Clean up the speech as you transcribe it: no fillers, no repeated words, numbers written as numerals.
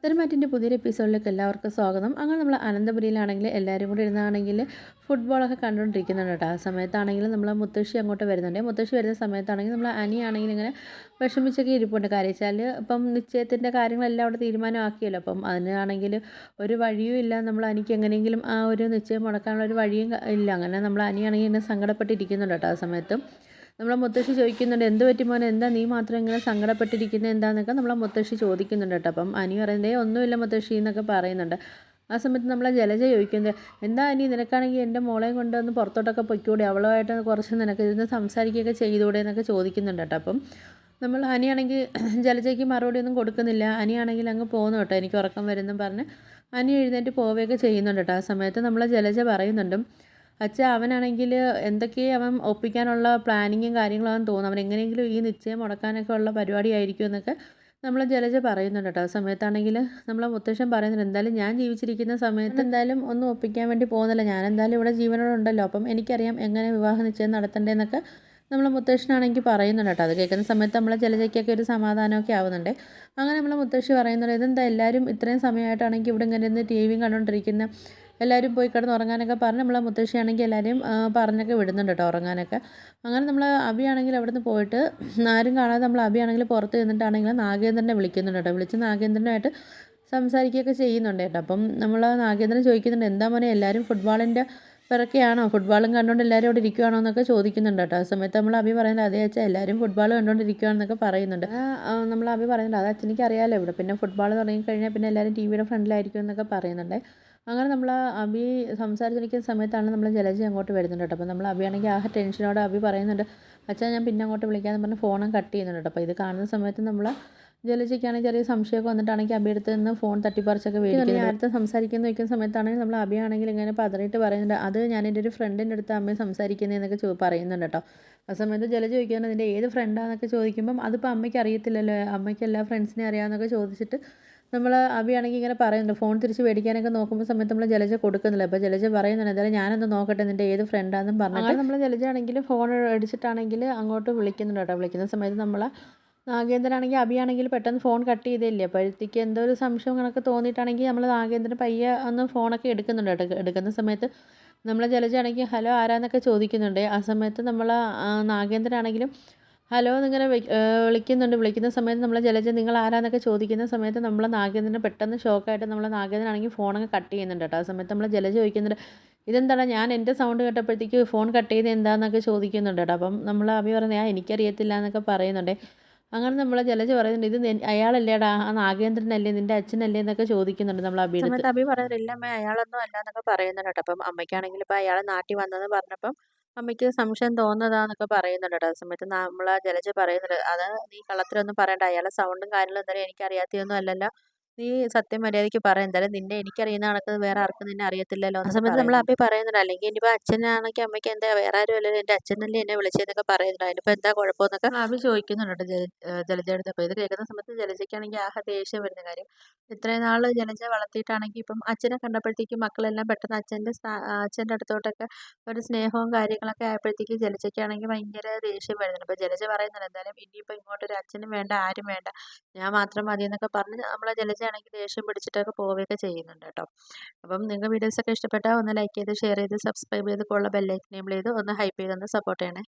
തെരുമാറ്റിൻ്റെ പുതിയൊരു എപ്പിസോഡിലേക്ക് എല്ലാവർക്കും സ്വാഗതം. അങ്ങനെ നമ്മൾ അനന്തപുരിയിലാണെങ്കിൽ എല്ലാവരും കൂടി ഇരുന്നാണെങ്കിൽ ഫുട്ബോളൊക്കെ കണ്ടുകൊണ്ടിരിക്കുന്നുണ്ട് കേട്ടോ. ആ സമയത്താണെങ്കിൽ നമ്മൾ മുത്തശ്ശി അങ്ങോട്ട് വരുന്നുണ്ട്. മുത്തശ്ശി വരുന്ന സമയത്താണെങ്കിൽ നമ്മൾ അനിയാണെങ്കിൽ ഇങ്ങനെ വിഷമിച്ചൊക്കെ ഇരിപ്പുണ്ട്. കാര്യം വെച്ചാൽ ഇപ്പം നിശ്ചയത്തിൻ്റെ കാര്യങ്ങളെല്ലാം അവിടെ തീരുമാനമാക്കിയല്ലോ. അപ്പം അതിനാണെങ്കിൽ ഒരു വഴിയും ഇല്ല. നമ്മൾ അനിക്ക് എങ്ങനെയെങ്കിലും ആ ഒരു നിശ്ചയം മുടക്കാനുള്ള ഒരു വഴിയും ഇല്ല. അങ്ങനെ നമ്മൾ അനിയാണെങ്കിൽ ഇങ്ങനെ സങ്കടപ്പെട്ടിരിക്കുന്നുണ്ട് കേട്ടോ. ആ സമയത്ത് നമ്മളെ മുത്തശ്ശി ചോദിക്കുന്നുണ്ട്, എന്ത് പറ്റി മോനെ, എന്താ നീ മാത്രം ഇങ്ങനെ സങ്കടപ്പെട്ടിരിക്കുന്നത് എന്താണെന്നൊക്കെ നമ്മളെ മുത്തശ്ശി ചോദിക്കുന്നുണ്ട് കേട്ടോ. അപ്പം അനി പറയുന്നത് ഒന്നുമില്ല മുത്തശ്ശി എന്നൊക്കെ പറയുന്നുണ്ട്. ആ സമയത്ത് നമ്മളെ ജലജ ചോദിക്കുന്നത്, എന്താ അനി, നിനക്കാണെങ്കിൽ എൻ്റെ മോളെയും കൊണ്ട് ഒന്ന് പുറത്തോട്ടൊക്കെ പൊയ്ക്കൂടെ, അവളുമായിട്ട് കുറച്ച് നിനക്ക് ഇരുന്ന് സംസാരിക്കുകയൊക്കെ ചെയ്തുകൂടെ എന്നൊക്കെ ചോദിക്കുന്നുണ്ട് കേട്ടോ. അപ്പം നമ്മൾ അനിയാണെങ്കിൽ ജലജയ്ക്ക് മറുപടി ഒന്നും കൊടുക്കുന്നില്ല. അനിയാണെങ്കിൽ അങ്ങ് പോകുന്നു കേട്ടോ. എനിക്ക് ഉറക്കം വരുന്നു പറഞ്ഞ് അനി എഴുന്നേറ്റ് പോവുകയൊക്കെ ചെയ്യുന്നുണ്ട് കേട്ടോ. ആ സമയത്ത് നമ്മളെ ജലജ പറയുന്നുണ്ട്, അച്ഛാ അവനാണെങ്കിൽ എന്തൊക്കെയോ അവൻ ഒപ്പിക്കാനുള്ള പ്ലാനിങ്ങും കാര്യങ്ങളാണെന്ന് തോന്നുന്നു. അവൻ എങ്ങനെയെങ്കിലും ഈ നിശ്ചയം മുടക്കാനൊക്കെ ഉള്ള പരിപാടിയായിരിക്കും എന്നൊക്കെ നമ്മൾ ജലജ പറയുന്നുണ്ട് കേട്ടോ. ആ സമയത്താണെങ്കിൽ നമ്മളെ മുത്തശ്ശൻ പറയുന്നുണ്ട്, എന്തായാലും ഞാൻ ജീവിച്ചിരിക്കുന്ന സമയത്ത് എന്തായാലും ഒന്നും ഒപ്പിക്കാൻ വേണ്ടി പോകുന്നില്ല, ഞാൻ എന്തായാലും ഇവിടെ ജീവനോടുണ്ടല്ലോ, അപ്പം എനിക്കറിയാം എങ്ങനെ വിവാഹ നിശ്ചയം നടത്തണ്ടേന്നൊക്കെ നമ്മളെ മുത്തശ്ശനാണെങ്കിൽ പറയുന്നുണ്ട് കേട്ടോ. അത് കേൾക്കുന്ന സമയത്ത് നമ്മളെ ജലജയ്ക്കൊക്കെ ഒരു സമാധാനമൊക്കെ ആവുന്നുണ്ട്. അങ്ങനെ നമ്മളെ മുത്തശ്ശി പറയുന്നുണ്ട്, ഇതെന്താ എല്ലാവരും ഇത്രയും സമയമായിട്ടാണെങ്കിൽ ഇവിടെ ഇങ്ങനെ ഇരുന്ന് ടി വിയും കണ്ടുകൊണ്ടിരിക്കുന്ന, എല്ലാവരും പോയി കിടന്ന് ഉറങ്ങാനൊക്കെ പറഞ്ഞ് നമ്മളെ മുത്തശ്ശിയാണെങ്കിൽ എല്ലാവരെയും പറഞ്ഞൊക്കെ വിടുന്നുണ്ട് കേട്ടോ ഉറങ്ങാനൊക്കെ. അങ്ങനെ നമ്മൾ അബിയാണെങ്കിൽ അവിടെ നിന്ന് പോയിട്ട് ആരും കാണാതെ നമ്മൾ അബിയാണെങ്കിൽ പുറത്ത് നിന്നിട്ടാണെങ്കിൽ നാഗേന്ദ്രനെ വിളിക്കുന്നുണ്ട് കേട്ടോ. വിളിച്ച് നാഗേന്ദ്രനായിട്ട് സംസാരിക്കുകയൊക്കെ ചെയ്യുന്നുണ്ട് കേട്ടോ. അപ്പം നമ്മൾ നാഗേന്ദ്രൻ ചോദിക്കുന്നുണ്ട്, എന്താ മോനെ എല്ലാവരും ഫുട്ബോളിൻ്റെ പിറക്കെയാണോ, ഫുട്ബോളും കണ്ടുകൊണ്ട് എല്ലാവരും അവിടെ ഇരിക്കുകയാണോ എന്നൊക്കെ ചോദിക്കുന്നുണ്ട് കേട്ടോ. ആ സമയത്ത് നമ്മൾ അബി പറയുന്നത്, അതേ അച്ഛാ എല്ലാവരും ഫുട്ബോൾ കണ്ടുകൊണ്ടിരിക്കുകയാണെന്നൊക്കെ പറയുന്നുണ്ട്. നമ്മൾ അബി പറയുന്നുണ്ട്, അത് അച്ഛനിക്ക് അറിയാമല്ലോ, ഇവിടെ പിന്നെ ഫുട്ബോൾ തുടങ്ങിക്കഴിഞ്ഞാൽ പിന്നെ എല്ലാവരും ടി വിയുടെ ഫ്രണ്ടിലായിരിക്കും എന്നൊക്കെ പറയുന്നുണ്ട്. അങ്ങനെ നമ്മൾ അബി സംസാരിച്ചിരിക്കുന്ന സമയത്താണ് നമ്മൾ ജലജ അങ്ങോട്ട് വരുന്നുണ്ട് കേട്ടോ. അപ്പോൾ നമ്മൾ അബിയാണെങ്കിൽ ആ ടെൻഷനോടെ അബി പറയുന്നുണ്ട്, അച്ഛാ ഞാൻ പിന്നെ അങ്ങോട്ട് വിളിക്കാമെന്ന് പറഞ്ഞ് ഫോണും കട്ട് ചെയ്യുന്നുണ്ട് കേട്ടോ. അപ്പോൾ ഇത് കാണുന്ന സമയത്ത് നമ്മൾ ജലജയ്ക്കാണെങ്കിൽ ചെറിയ സംശയമൊക്കെ വന്നിട്ടാണെങ്കിൽ അബിയടുത്ത് നിന്ന് ഫോൺ തട്ടിപ്പറിച്ചൊക്കെ മേടിക്കുന്നത്. നേരത്തെ സംസാരിക്കുന്ന വയ്ക്കുന്ന സമയത്താണെങ്കിൽ നമ്മൾ അബിയാണെങ്കിൽ ഇങ്ങനെ പതറിയിട്ട് പറയുന്നുണ്ട്, അത് ഞാൻ എൻ്റെ ഒരു ഫ്രണ്ടിൻ്റെ അടുത്ത് അമ്മയെ സംസാരിക്കുന്നതെന്നൊക്കെ പറയുന്നുണ്ട് കേട്ടോ. ആ സമയത്ത് ജലജ ചോദിക്കുന്നത്, നിൻ്റെ ഏത് ഫ്രണ്ടാന്നൊക്കെ ചോദിക്കുമ്പം അതിപ്പോൾ അമ്മയ്ക്ക് അറിയത്തില്ലല്ലോ, അമ്മയ്ക്ക് എല്ലാ ഫ്രണ്ട്സിനെ അറിയാമെന്നൊക്കെ ചോദിച്ചിട്ട് നമ്മൾ അബിയാണെങ്കിൽ ഇങ്ങനെ പറയുന്നുണ്ട്. ഫോൺ തിരിച്ച് മേടിക്കാനൊക്കെ നോക്കുമ്പോൾ സമയത്ത് നമ്മൾ ജലജ കൊടുക്കുന്നില്ല. അപ്പോൾ ജലജ പറയുന്നുണ്ട്, എന്തായാലും ഞാനൊന്ന് നോക്കട്ടെ നിൻ്റെ ഏത് ഫ്രണ്ടാണെന്നും പറഞ്ഞിട്ട് അങ്ങനെ നമ്മൾ ജലജ ആണെങ്കിൽ ഫോൺ അടിച്ചിട്ടാണെങ്കിൽ അങ്ങോട്ട് വിളിക്കുന്നുണ്ട് കേട്ടോ. വിളിക്കുന്ന സമയത്ത് നമ്മൾ നാഗേന്ദ്രനാണെങ്കിൽ അബിയാണെങ്കിൽ പെട്ടെന്ന് ഫോൺ കട്ട് ചെയ്തില്ലേ, അപ്പോഴത്തേക്ക് എന്തോ ഒരു സംശയം കണക്ക് തോന്നിയിട്ടാണെങ്കിൽ നമ്മൾ നാഗേന്ദ്രൻ പയ്യെ ഒന്ന് ഫോണൊക്കെ എടുക്കുന്നുണ്ട് കേട്ടോ. എടുക്കുന്ന സമയത്ത് നമ്മൾ ജലജയാണെങ്കിൽ ഹലോ ആരാന്നൊക്കെ ചോദിക്കുന്നുണ്ട്. ആ സമയത്ത് നമ്മൾ നാഗേന്ദ്രനാണെങ്കിലും ഹലോ എന്നിങ്ങനെ വിളിക്കുന്നുണ്ട്. വിളിക്കുന്ന സമയത്ത് നമ്മൾ ജലജ നിങ്ങൾ ആരാന്നൊക്കെ ചോദിക്കുന്ന സമയത്ത് നമ്മൾ നാഗേന്ദ്രന് പെട്ടെന്ന് ഷോക്കായിട്ട് നമ്മൾ നാഗേന്ദ്രനാണെങ്കിൽ ഫോണൊക്കെ കട്ട് ചെയ്യുന്നുണ്ട് കേട്ടോ. ആ സമയത്ത് നമ്മൾ ജലജ ചോദിക്കുന്നുണ്ട്, ഇതെന്താണ് ഞാൻ എൻ്റെ സൗണ്ട് കേട്ടപ്പോഴത്തേക്ക് ഫോൺ കട്ട് ചെയ്ത് എന്താണെന്നൊക്കെ ചോദിക്കുന്നുണ്ട് കേട്ടോ. അപ്പം നമ്മൾ അബി പറയുന്നത് എനിക്കറിയത്തില്ല എന്നൊക്കെ പറയുന്നുണ്ട്. അങ്ങനെ നമ്മൾ ജലജ പറയുന്നുണ്ട്, ഇത് അയാളല്ലേടാ, ആ നാഗേന്ദ്രനല്ലേ, നിൻ്റെ അച്ഛനല്ലേ എന്നൊക്കെ ചോദിക്കുന്നുണ്ട് നമ്മൾ അബിയുടെ സമയത്ത്. അബി പറയുന്നില്ല, ഇല്ല അമ്മ അയാളൊന്നും അല്ല എന്നൊക്കെ പറയുന്നുണ്ട് കേട്ടോ. അപ്പം അമ്മയ്ക്കാണെങ്കിൽ ഇപ്പോൾ അയാൾ നാട്ടിൽ വന്നതെന്ന് പറഞ്ഞപ്പം അമ്മയ്ക്ക് സംശയം തോന്നുന്നതാന്നൊക്കെ പറയുന്നുണ്ട് കേട്ടോ. ആ സമയത്ത് നമ്മൾ ജലജ പറയുന്നുണ്ട്, അത് നീ കള്ളത്തരമൊന്നും പറയണ്ട, അയാളെ സൗണ്ടും കാര്യങ്ങളും എന്തായാലും എനിക്കറിയാത്തതൊന്നും അല്ലല്ലോ, നീ സത്യം മര്യാദയ്ക്ക് പറ, എന്തായാലും നിന്നെ എനിക്കറിയുന്ന കണക്ക് വേറെ ആർക്കും നിന്നെ അറിയത്തില്ലല്ലോ. ആ സമയത്ത് നമ്മൾ അബി പറയുന്നുണ്ട്, അല്ലെങ്കിൽ ഇനിയിപ്പോൾ അച്ഛനാണെങ്കിൽ അമ്മയ്ക്ക് എന്താ വേറെ ആരും അല്ലല്ലോ, എൻ്റെ അച്ഛനല്ലേ എന്നെ വിളിച്ചതെന്നൊക്കെ പറയുന്നുണ്ട്, അതിനിപ്പോൾ എന്താ കുഴപ്പമെന്നൊക്കെ അബി ചോദിക്കുന്നുണ്ട് ജലജയുടെ. അപ്പോൾ ഇത് കേൾക്കുന്ന സമയത്ത് ജലജയ്ക്കാണെങ്കിൽ ആകെ ദേഷ്യം വരുന്ന കാര്യം, ഇത്രയും നാൾ ജലജ വളർത്തിയിട്ടാണെങ്കിൽ ഇപ്പം അച്ഛനെ കണ്ടപ്പോഴത്തേക്കും മക്കളെല്ലാം പെട്ടെന്ന് അച്ഛൻ്റെ അടുത്തോട്ടൊക്കെ ഒരു സ്നേഹവും കാര്യങ്ങളൊക്കെ ആയപ്പോഴത്തേക്ക് ജലജയ്ക്കാണെങ്കിൽ ഭയങ്കര ദേഷ്യം വരുന്നുണ്ട്. അപ്പോൾ ജലജ പറയുന്നുണ്ട്, എന്തായാലും ഇനിയിപ്പോൾ ഇങ്ങോട്ടൊരു അച്ഛനും വേണ്ട ആരും വേണ്ട, ഞാൻ മാത്രം മതി എന്നൊക്കെ പറഞ്ഞ് നമ്മളെ ജലജയാണെങ്കിൽ ദേഷ്യം പിടിച്ചിട്ടൊക്കെ പോവുകയൊക്കെ ചെയ്യുന്നുണ്ട് കേട്ടോ. അപ്പം നിങ്ങൾക്ക് വീഡിയോസൊക്കെ ഇഷ്ടപ്പെട്ടാൽ ഒന്ന് ലൈക്ക് ചെയ്ത് ഷെയർ ചെയ്ത് സബ്സ്ക്രൈബ് ചെയ്ത് ഉള്ള ബെല്ലൈക്കൻ എനേബിൾ ചെയ്ത് ഒന്ന് ഹൈപ്പ് ചെയ്ത് ഒന്ന് സപ്പോർട്ട് ചെയ്യണേ.